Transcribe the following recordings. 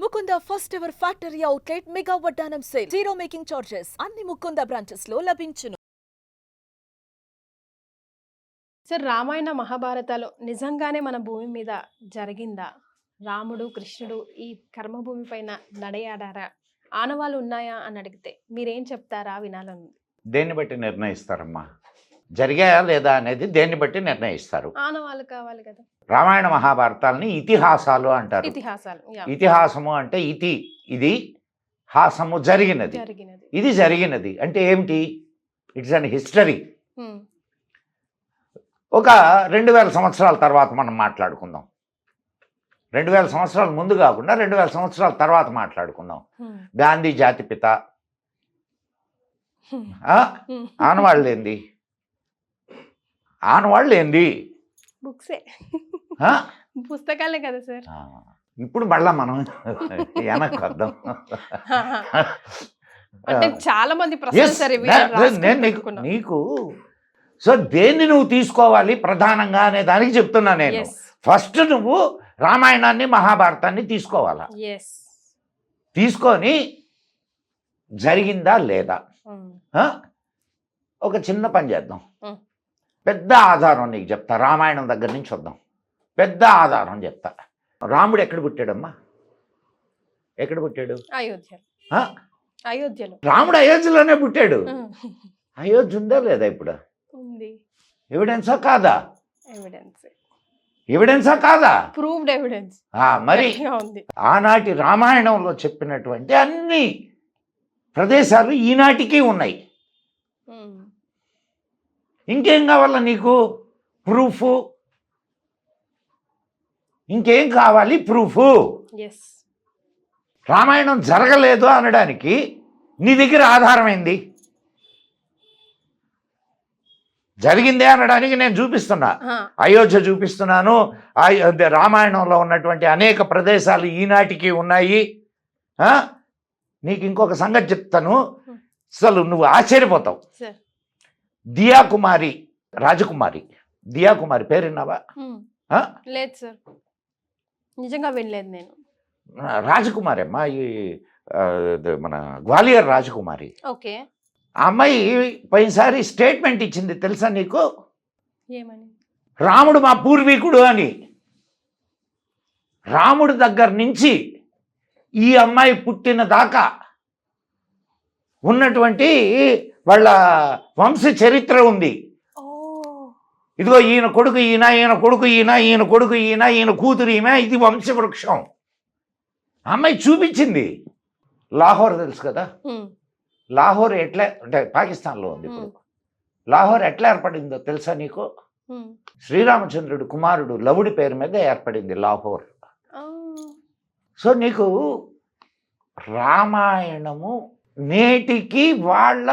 Mukunda first ever factory outlet mega వడ్డానం sale. Zero making charges. అన్ని Mukunda branches లో లభించును. సార్, రామాయణ మహాభారతాలు నిజంగానే మన భూమి మీద జరిగిందా? రాముడు కృష్ణుడు ఈ కర్మభూమి పైన నడయాడారా? ఆనవాళ్ళు ఉన్నాయా అని అడిగితే మీరేం చెప్తారా? వినాలని. దేన్ని బట్టి నిర్ణయిస్తారమ్మా? జరిగాయా లేదా అనేది దేన్ని బట్టి నిర్ణయిస్తారు? ఆనవాళ్ళు కావాలి కదా. రామాయణ మహాభారతాలని ఇతిహాసాలు అంటారు. ఇతిహాసాలు. ఇతిహాసము అంటే ఇది హాసము జరిగినది. ఇది జరిగినది అంటే ఏమిటి? It's an history. ఒక 2000 సంవత్సరాల తర్వాత మనం మాట్లాడుకుందాం. 2000 సంవత్సరాల ముందు కాకుండా 2000 సంవత్సరాల తర్వాత మాట్లాడుకుందాం. గాంధీ జాతిపిత. ఆనవాళ్ళు ఏంది? ఆనవాళ్ళు ఏంది? బుక్సే, పుస్తకాలే కదా సార్. ఇప్పుడు మళ్ళా మనం వెనక్కి వద్దాం. అంటే చాలా మంది నీకు సో దేన్ని నువ్వు తీసుకోవాలి ప్రధానంగా అనే దానికి చెప్తున్నా నేను. ఫస్ట్ నువ్వు రామాయణాన్ని మహాభారతాన్ని తీసుకోవాలా? తీసుకొని జరిగిందా లేదా? ఒక చిన్న పని చేద్దాం. పెద్ద ఆధారం నీకు చెప్తా. రామాయణం దగ్గర నుంచి వద్దాం. పెద్ద ఆధారం చెప్తా. రాముడు ఎక్కడ పుట్టాడమ్మా? ఎక్కడ పుట్టాడు? అయోధ్యలో. రాముడు అయోధ్యలోనే పుట్టాడు. అయోధ్య ఉందా లేదా ఇప్పుడు? ఎవిడెన్సా కాదా? ఎవిడెన్సా కాదా? Proved evidence. మరి ఆనాటి రామాయణంలో చెప్పినటువంటి అన్ని ప్రదేశాలు ఈనాటికి ఉన్నాయి. ఇంకేం కావాలా నీకు? ప్రూఫ్. ఇంకేం కావాలి? ప్రూఫ్. రామాయణం జరగలేదు అనడానికి నీ దగ్గర ఆధారం ఏంది? జరిగిందే అనడానికి నేను చూపిస్తున్నా. అయోధ్య చూపిస్తున్నాను. రామాయణంలో ఉన్నటువంటి అనేక ప్రదేశాలు ఈనాటికి ఉన్నాయి. నీకు ఇంకొక సంగతి చెప్తాను, అసలు నువ్వు ఆశ్చర్యపోతావు. దియాకుమారి, రాజకుమారి, దియాకుమారి పేరు విన్నావా? లేదు సార్, నిజంగా వినలేదు నేను. రాజకుమారి అమ్మా, ఈ మన గ్వాలియర్ రాజకుమారి. ఓకే. ఆ అమ్మాయి పోయినసారి స్టేట్మెంట్ ఇచ్చింది తెలుసా నీకు? ఏమని? రాముడు మా పూర్వీకుడు అని. రాముడి దగ్గర నుంచి ఈ అమ్మాయి పుట్టిన దాకా ఉన్నటువంటి వాళ్ళ వంశ చరిత్ర ఉంది. ఇదిగో ఈయన కొడుకు ఈయన, ఈయన కొడుకు ఈయన, ఈయన కొడుకు ఈయన, ఈయన కూతురు ఈమె, ఇది వంశవృక్షం. అమ్మాయి చూపించింది. లాహోర్ తెలుసు కదా? లాహోర్ ఎట్లా అంటే పాకిస్తాన్లో ఉంది ఇప్పుడు. లాహోర్ ఎట్లా ఏర్పడిందో తెలుసా నీకు? శ్రీరామచంద్రుడు కుమారుడు లవుడి పేరు మీద ఏర్పడింది లాహోర్. సో నీకు రామాయణము నేటికి వాళ్ళ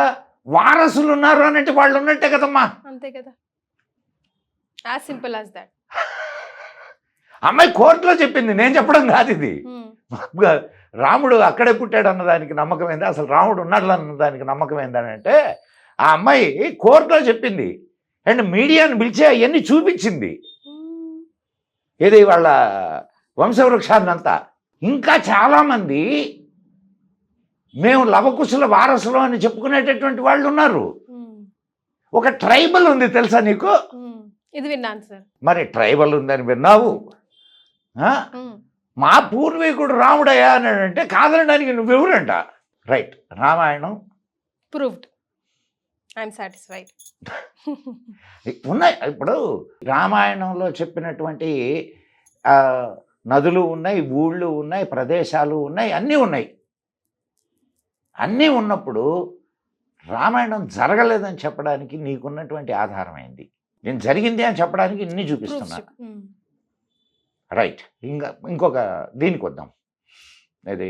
వారసులు ఉన్నారు అన్నట్టు వాళ్ళు ఉన్నట్టే కదమ్మా. అంతే కదా. As simple as that. అమ్మాయి కోర్టులో చెప్పింది, నేను చెప్పడం కాదు ఇది. రాముడు అక్కడే పుట్టాడు అన్నదానికి నమ్మకం ఏంది? అసలు రాముడు ఉన్నాడు అన్నదానికి నమ్మకం ఏందని అంటే ఆ అమ్మాయి కోర్టులో చెప్పింది. అండ్ మీడియాని పిలిచి అవన్నీ చూపించింది. ఏది వాళ్ళ వంశవృక్షాన్నంతా. ఇంకా చాలామంది మేము లవకుశుల వారసులు అని చెప్పుకునేటటువంటి వాళ్ళు ఉన్నారు. ఒక ట్రైబల్ ఉంది తెలుసా నీకు? ఇది విన్నాను సార్. మరి ట్రైబల్ ఉందని విన్నావు? మా పూర్వీకుడు రాముడయ్యా అని అంటే కాదనడానికి నువ్వెవరంట? Right. Ramayanam proved. I'm satisfied. ఉన్నాయి. ఇప్పుడు రామాయణంలో చెప్పినటువంటి నదులు ఉన్నాయి, ఊళ్ళు ఉన్నాయి, ప్రదేశాలు ఉన్నాయి, అన్నీ ఉన్నాయి. అన్నీ ఉన్నప్పుడు రామాయణం జరగలేదని చెప్పడానికి నీకున్నటువంటి ఆధారం ఏంది? నేను జరిగింది అని చెప్పడానికి ఇన్ని చూపిస్తున్నా. రైట్. ఇంకొక దీనికి వద్దాం. ఇది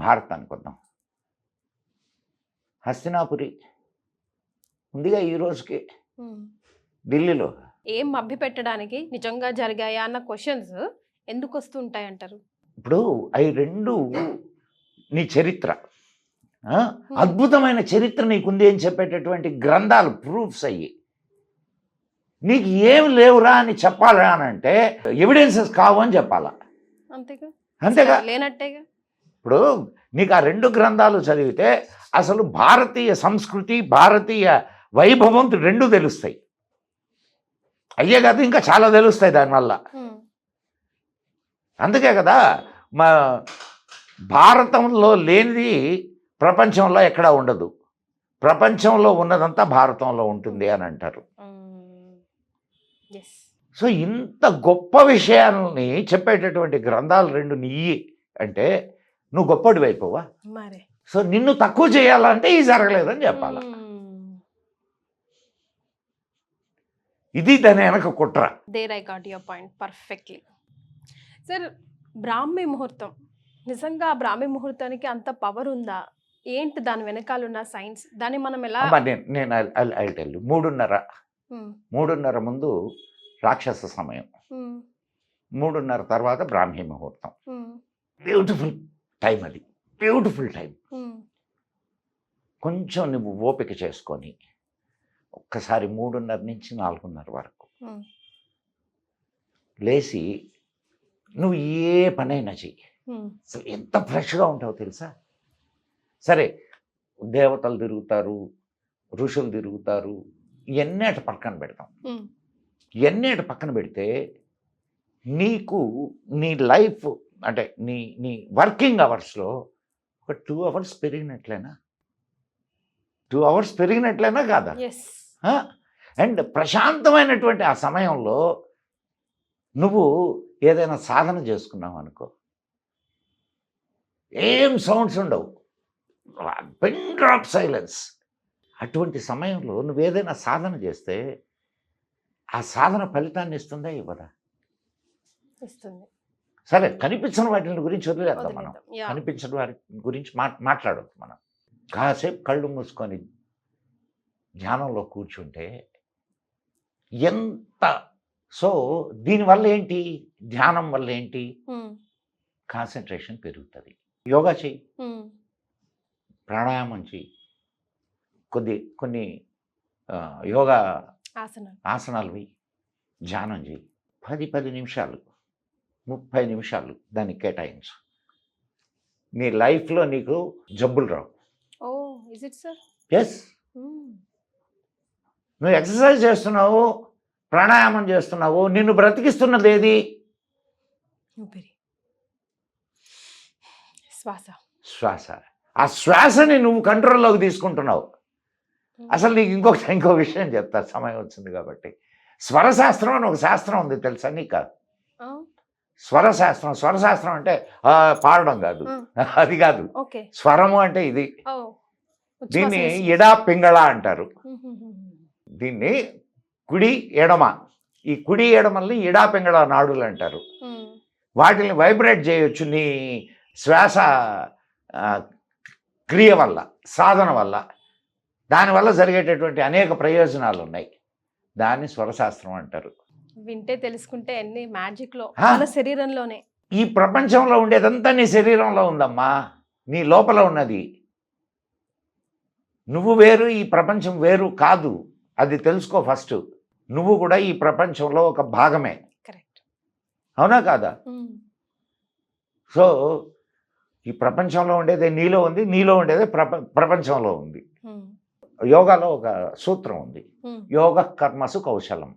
భారతానికి వద్దాం. హస్తినాపురి ఉందిగా ఈ రోజుకి ఢిల్లీలో. ఏం మభ్య పెట్టడానికి నిజంగా జరిగాయా అన్న క్వశ్చన్స్ ఎందుకు వస్తుంటాయి అంటారు? ఇప్పుడు అవి రెండు నీ చరిత్ర, అద్భుతమైన చరిత్ర నీకుంది అని చెప్పేటటువంటి గ్రంథాలు, ప్రూఫ్స్ అయ్యి. నీకు ఏం లేవురా అని చెప్పాలా అని అంటే ఎవిడెన్సెస్ కావు అని చెప్పాలా. అంతేగా. అంతేగా. లేనట్టేగా. ఇప్పుడు నీకు ఆ 2 గ్రంథాలు చదివితే అసలు భారతీయ సంస్కృతి, భారతీయ వైభవం 2 తెలుస్తాయి. అయ్యే కాదు ఇంకా చాలా తెలుస్తాయి దానివల్ల. అందుకే కదా మా భారతంలో లేనిది ప్రపంచంలో ఎక్కడా ఉండదు. ప్రపంచంలో ఉన్నదంతా భారతంలో ఉంటుంది అని అంటారు. ఎస్. సో ఇంత గొప్ప విషయాలని చెప్పేటటువంటి గ్రంథాలు 2 నీయి అంటే నువ్వు గొప్పడి అయిపోవా? మరి సో నిన్ను తక్కువ చేయాలంటే ఇది జరగలేదని చెప్పాలి. ఇది దాని వెనక కుట్ర. There I got your point perfectly. Sir, బ్రాహ్మీ ముహూర్తం నిజంగా ఆ బ్రాహ్మీ ముహూర్తానికి అంత పవర్ ఉందా? ఏంటి దాని వెనకాల ఉన్న సైన్స్? దాన్ని మనం ఎలా? నేను ఐ టెల్ యు. 3:30 ముందు రాక్షస సమయం, 3:30 తర్వాత బ్రాహ్మీ ముహూర్తం. బ్యూటిఫుల్ టైం, అది బ్యూటిఫుల్ టైం. కొంచెం నువ్వు ఓపిక చేసుకొని ఒక్కసారి 3:30 నుంచి 4:30 వరకు లేచి నువ్వు ఏ పనైనా చెయ్యి. అసలు ఎంత ఫ్రెష్గా ఉంటావో తెలుసా? సరే, దేవతలు తిరుగుతారు, ఋషులు తిరుగుతారు, ఇవన్నీ అటు పక్కన పెడతాం. ఇవన్నీ అటు పక్కన పెడితే నీకు నీ లైఫ్ అంటే నీ వర్కింగ్ అవర్స్లో ఒక 2 అవర్స్ పెరిగినట్లేనా? 2 అవర్స్ పెరిగినట్లేనా కాదా? అండ్ ప్రశాంతమైనటువంటి ఆ సమయంలో నువ్వు ఏదైనా సాధన చేసుకున్నావు అనుకో, ఏం సౌండ్స్ ఉండవు, పిన్ డ్రాప్ సైలెన్స్. అటువంటి సమయంలో నువ్వు ఏదైనా సాధన చేస్తే ఆ సాధన ఫలితాన్ని ఇస్తుందా, ఇవ్వదా? ఇస్తుంది. సరే, కనిపించని వాటి గురించి వదిలేద్దాం మనం. కనిపించని వాటి గురించి మాట్లాడొద్దు మనం. కాసేపు కళ్ళు మూసుకొని ధ్యానంలో కూర్చుంటే ఎంత. సో దీనివల్ల ఏంటి? ధ్యానం వల్ల ఏంటి? కాన్సన్ట్రేషన్ పెరుగుతుంది. యోగా చెయ్యి, ప్రాణాయామం చెయ్యి, కొన్ని యోగా ఆసనాలు వెయ్యి, ధ్యానం చెయ్యి. 10 నిమిషాలు 30 నిమిషాలు దానికి కేటాయించు. నీ లైఫ్లో నీకు జబ్బులు రావు. ఎస్, నువ్వు ఎక్సర్సైజ్ చేస్తున్నావు, ప్రాణాయామం చేస్తున్నావు, నిన్ను బ్రతికిస్తున్నది ఏది? శ్వాస. ఆ శ్వాసని నువ్వు కంట్రోల్లోకి తీసుకుంటున్నావు. అసలు నీకు ఇంకో విషయం చెప్తా, సమయం వచ్చింది కాబట్టి. స్వరశాస్త్రం అని ఒక శాస్త్రం ఉంది, తెలుసా నీకు? స్వరశాస్త్రం అంటే పాడడం కాదు, అది కాదు. స్వరము అంటే ఇది. దీన్ని ఎడా పింగళ అంటారు. దీన్ని కుడి ఎడమ, ఈ కుడి ఎడమల్ని ఎడా పింగళ నాడులు అంటారు. వాటిని వైబ్రేట్ చేయొచ్చు నీ శ్వాస క్రియ వల్ల, సాధన వల్ల. దానివల్ల జరిగేటటువంటి అనేక ప్రయోజనాలు ఉన్నాయి. దాన్ని స్వరశాస్త్రం అంటారు. వింటే తెలుసుకుంటే అన్ని మ్యాజిక్లో మన శరీరంలోనే. ఈ ప్రపంచంలో ఉండేదంతా నీ శరీరంలో ఉందమ్మా, నీ లోపల ఉన్నది. నువ్వు వేరు, ఈ ప్రపంచం వేరు కాదు. అది తెలుసుకో ఫస్ట్. నువ్వు కూడా ఈ ప్రపంచంలో ఒక భాగమే. కరెక్ట్, అవునా కాదా? సో ఈ ప్రపంచంలో ఉండేదే నీలో ఉంది, నీలో ఉండేదే ప్రపంచంలో ఉంది. యోగాలో ఒక సూత్రం ఉంది, యోగ కర్మసు కౌశలం.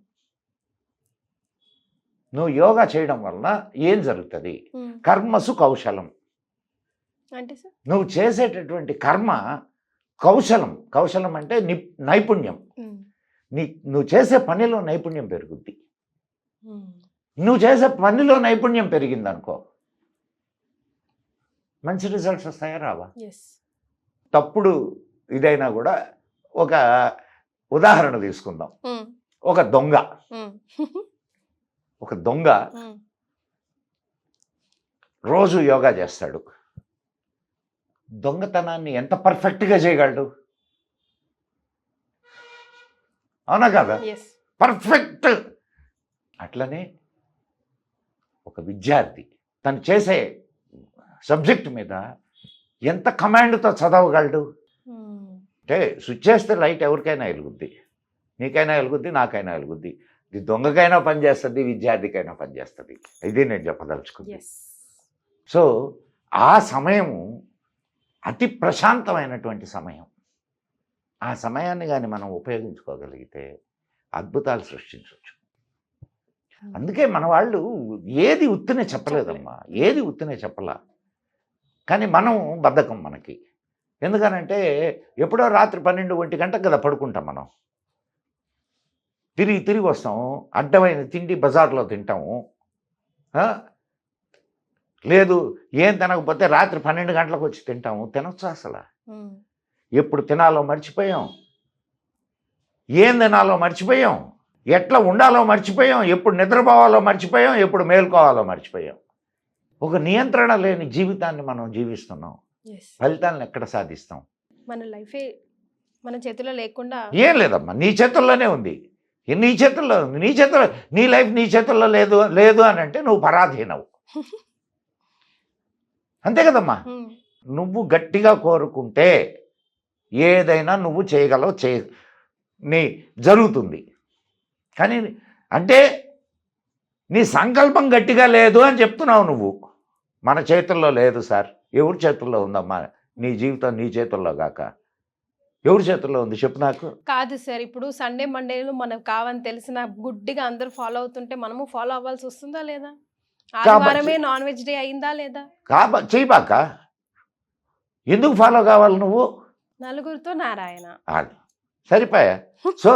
నువ్వు యోగా చేయడం వలన ఏం జరుగుతుంది? కర్మసు కౌశలం. అంటే నువ్వు చేసేటటువంటి కర్మ కౌశలం. కౌశలం అంటే నైపుణ్యం. నువ్వు చేసే పనిలో నైపుణ్యం పెరుగుద్ది. నువ్వు చేసే పనిలో నైపుణ్యం పెరిగిందనుకో, మంచి రిజల్ట్స్ వస్తాయా, రావా? తప్పుడు ఇదైనా కూడా ఒక ఉదాహరణ తీసుకుందాం. ఒక దొంగ రోజు యోగా చేస్తాడు. దొంగతనాన్ని ఎంత పర్ఫెక్ట్గా చేయగలడు? అవునా కదా? పర్ఫెక్ట్. అట్లనే ఒక విద్యార్థి తను చేసే సబ్జెక్ట్ మీద ఎంత కమాండ్తో చదవగలడు? అంటే స్విచ్ చేస్తే లైట్ ఎవరికైనా వెలుగుద్ది, నీకైనా వెలుగుద్ది, నాకైనా వెలుగుద్ది. ఇది దొంగకైనా పనిచేస్తుంది, విద్యార్థికైనా పనిచేస్తుంది. ఇది నేను చెప్పదలుచుకుంది. సో ఆ సమయము అతి ప్రశాంతమైనటువంటి సమయం. ఆ సమయాన్ని కానీ మనం ఉపయోగించుకోగలిగితే అద్భుతాలు సృష్టించవచ్చు. అందుకే మన వాళ్ళు ఏది ఉత్తినే చెప్పలేదమ్మా, ఏది ఉత్తినే చెప్పలా. కానీ మనం బద్ధకం మనకి. ఎందుకనంటే ఎప్పుడో రాత్రి 12-1 గంటకు కదా పడుకుంటాం మనం. తిరిగి వస్తాం, అడ్డమైన తిండి బజార్లో తింటాము. లేదు ఏం తినకపోతే రాత్రి 12 గంటలకు వచ్చి తింటాము. తినొచ్చు అసలు. ఎప్పుడు తినాలో మర్చిపోయాం, ఏం తినాలో మర్చిపోయాం, ఎట్లా ఉండాలో మర్చిపోయాం, ఎప్పుడు నిద్రపోవాలో మర్చిపోయాం, ఎప్పుడు మేల్కోవాలో మర్చిపోయాం. ఒక నియంత్రణ లేని జీవితాన్ని మనం జీవిస్తున్నాం. ఫలితాలను ఎక్కడ సాధిస్తాం? మన లైఫే మన చేతిలో లేకుండా ఏం లేదమ్మా, నీ చేతుల్లోనే ఉంది. నీ చేతుల్లో ఉంది. నీ లైఫ్ నీ చేతుల్లో లేదు అని అంటే నువ్వు పరాధీనవు. అంతే కదమ్మా. నువ్వు గట్టిగా కోరుకుంటే ఏదైనా నువ్వు చేయగలవు, నీ జరుగుతుంది. కానీ అంటే నీ సంకల్పం గట్టిగా లేదు అని చెప్తున్నావు నువ్వు. మన చేతుల్లో లేదు సార్. ఎవరి చేతుల్లో ఉందమ్మా? నీ జీవితం నీ చేతుల్లో కాక ఎవరి చేతుల్లో ఉంది చెప్పు నాకు. కాదు సార్, ఇప్పుడు సండే మండేలు మనకు కావని తెలిసిన గుడ్డిగా అందరూ ఫాలో అవుతుంటే మనము ఫాలో అవ్వాల్సి వస్తుందా లేదా? ఆదివారమే నాన్ వెజ్ డే అయిందా లేదా? చేయబాక. ఎందుకు ఫాలో కావాలి నువ్వు? నలుగురితో నారాయణ సరిపోయా. సో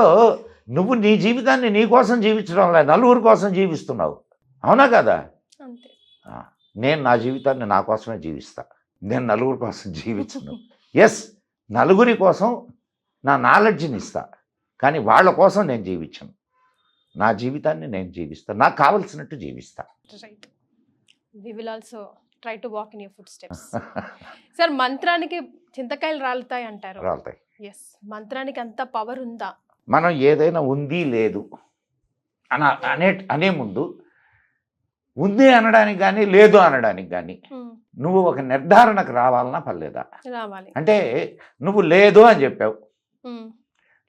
నువ్వు నీ జీవితాన్ని నీ కోసం జీవించడం లేదు, నలుగురి కోసం జీవిస్తున్నావు. అవునా కదా? అంతే. నేను నా జీవితాన్ని నా కోసమే జీవిస్తా, నేను నలుగురి కోసం జీవించను. ఎస్, నలుగురి కోసం నా నాలెడ్జ్ని ఇస్తా, కానీ వాళ్ళ కోసం నేను జీవించను. నా జీవితాన్ని నేను జీవిస్తా, నాకు కావలసినట్టు జీవిస్తా. Right. We will also try to walk in your footsteps. Sir, మంత్రానికి చింతకాయలు రాలుతాయి అంటారు. రాలుతాయి. ఎస్, మంత్రానికి అంత పవర్ ఉందా? మనం ఏదైనా ఉంది లేదు అనే ముందు ఉంది అనడానికి కానీ లేదు అనడానికి కానీ నువ్వు ఒక నిర్ధారణకు రావాలన్నా పర్లేదా? రావాలి. అంటే నువ్వు లేదు అని చెప్పావు,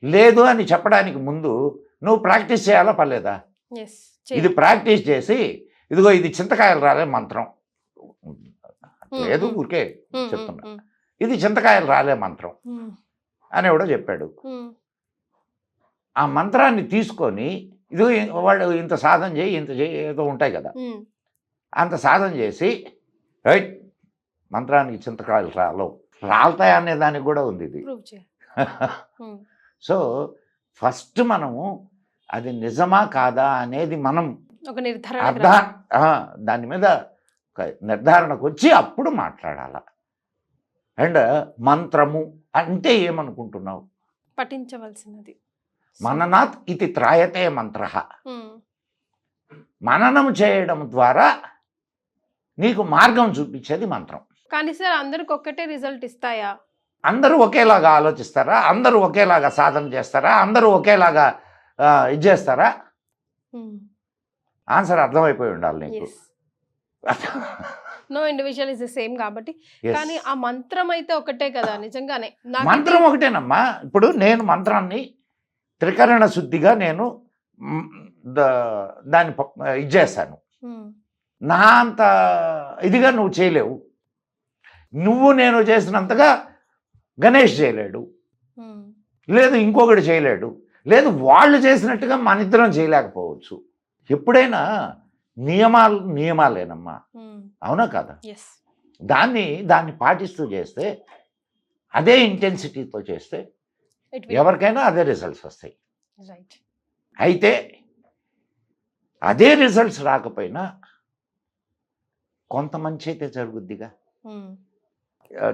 లేదు అని చెప్పడానికి ముందు నువ్వు ప్రాక్టీస్ చేయాలా పర్లేదా? ఇది ప్రాక్టీస్ చేసి ఇదిగో ఇది చింతకాయలు రాలే మంత్రం లేదు, ఊరికే చెప్తున్నా, ఇది చింతకాయలు రాలే మంత్రం అని ఎవడో చెప్పాడు. ఆ మంత్రాన్ని తీసుకొని ఇది వాళ్ళు ఇంత సాధన చేయి ఇంత చేయి ఏదో ఉంటాయి కదా, అంత సాధన చేసి రైట్ మంత్రానికి చింతకాయలు రాలుతాయి అనే దానికి కూడా ఉంది ఇది. సో ఫస్ట్ మనము అది నిజమా కాదా అనేది మనం ఒక దాని మీద నిర్ధారణకు వచ్చి అప్పుడు మాట్లాడాల. అండ్ మంత్రము అంటే ఏమనుకుంటున్నావు? పఠించవలసినది. మననాత్ ఇది త్రాయతే మంత్ర. మననం చేయడం ద్వారా నీకు మార్గం చూపించేది మంత్రం. కానీ సార్, అందరికి ఒక్కటే రిజల్ట్ ఇస్తాయా? అందరూ ఒకేలాగా ఆలోచిస్తారా? అందరూ ఒకేలాగా సాధన చేస్తారా? అందరూ ఒకేలాగా ఇది చేస్తారా? ఆన్సర్ అర్థమైపోయి ఉండాలి నీకు. No individual is the same కాబట్టి. కానీ ఆ మంత్రం అయితే ఒకటే కదా నిజంగానే. మంత్రం ఒకటేనమ్మా. ఇప్పుడు నేను మంత్రాన్ని త్రికరణ శుద్ధిగా నేను దాన్ని ఇది చేశాను. నా అంత ఇదిగా నువ్వు చేయలేవు. నువ్వు నేను చేసినంతగా గణేష్ చేయలేడు, లేదు ఇంకొకటి చేయలేడు, లేదు వాళ్ళు చేసినట్టుగా మన ఇద్దరం చేయలేకపోవచ్చు. ఎప్పుడైనా నియమాలేనమ్మా, అవునా కదా? దాన్ని పాటిస్తూ చేస్తే, అదే ఇంటెన్సిటీతో చేస్తే ఎవరికైనా అదే రిజల్ట్స్ వస్తాయి. అయితే అదే రిజల్ట్స్ రాకపోయినా కొంత మంచి అయితే జరుగుద్దిగా.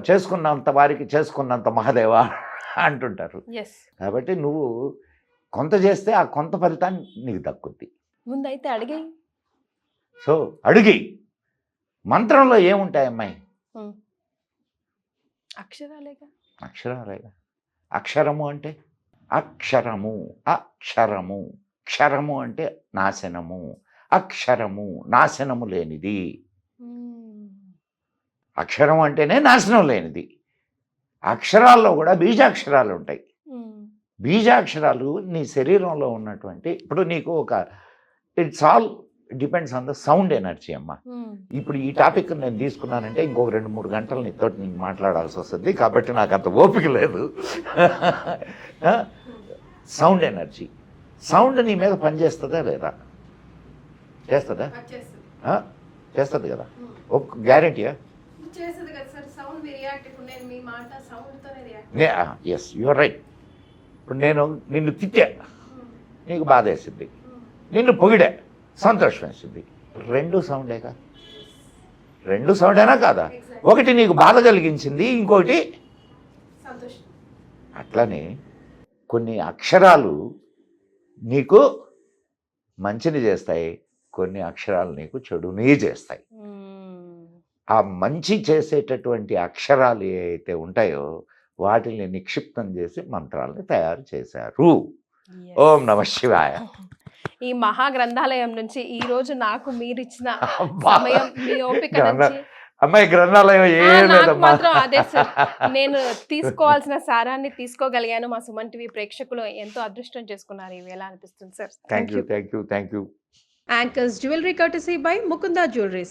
చేసుకున్నంత వారికి చేసుకున్నంత మహాదేవా అంటుంటారు. కాబట్టి నువ్వు కొంత చేస్తే ఆ కొంత ఫలితాన్ని నీకు దక్కుద్ది. ముందైతే అడిగి సో అడిగి మంత్రంలో ఏముంటాయి అమ్మాయి? అక్షరాలేగా. అక్షరము అంటే అక్షరము, అక్షరము, క్షరము అంటే నాశనము, అక్షరము నాశనము లేనిది. అక్షరం అంటేనే నాశనం లేనిది. అక్షరాల్లో కూడా బీజాక్షరాలు ఉంటాయి. బీజాక్షరాలు నీ శరీరంలో ఉన్నటువంటి, ఇప్పుడు నీకు ఒక depends on the sound energy అమ్మా. ఇప్పుడు ఈ టాపిక్ నేను తీసుకున్నానంటే ఇంకొక 2-3 గంటలు నీతో నేను మాట్లాడాల్సి వస్తుంది, కాబట్టి నాకు అంత ఓపిక లేదు. సౌండ్ ఎనర్జీ, సౌండ్ నీ మీద పనిచేస్తుందా లేదా? చేస్తుందా? చేస్తుంది కదా, గ్యారంటీయా? Yes, your right. ఇప్పుడు నేను నిన్ను తిట్టా, నీకు బాధ వేసింది, నిన్ను పొగిడా, సంతోషం వేసింది. 2 సౌండేగా, 2 సౌండేనా కాదా? ఒకటి నీకు బాధ కలిగించింది, ఇంకోటి అట్లనే కొన్ని అక్షరాలు నీకు మంచిని చేస్తాయి, కొన్ని అక్షరాలు నీకు చెడుని చేస్తాయి. ఆ మంచి చేసేటటువంటి అక్షరాలు ఏవైతే ఉంటాయో వాటిని నిక్షిప్తం చేసి మంత్రాలని తయారు చేశారు. ఓం నమ శివాయ. ఈ మహా గ్రంథాలయం నుంచి ఈ రోజు నాకు మీరు ఇచ్చిన సమయం, మీ ఓపిక నుంచి అమ్మాయి గ్రంథాలయం ఏం నాకు లేదమ్మా. మాత్రం అదే సార్, నేను తీసుకోవాల్సిన సారాన్ని తీసుకోగలిగాను. మా సుమన్ టీవీ ప్రేక్షకులు ఎంతో అదృష్టం చేసుకున్నారు. ఇవి ఎలా అనిపిస్తుంది sir? Thank you. Anchors Jewelry courtesy by Mukunda Jewelries.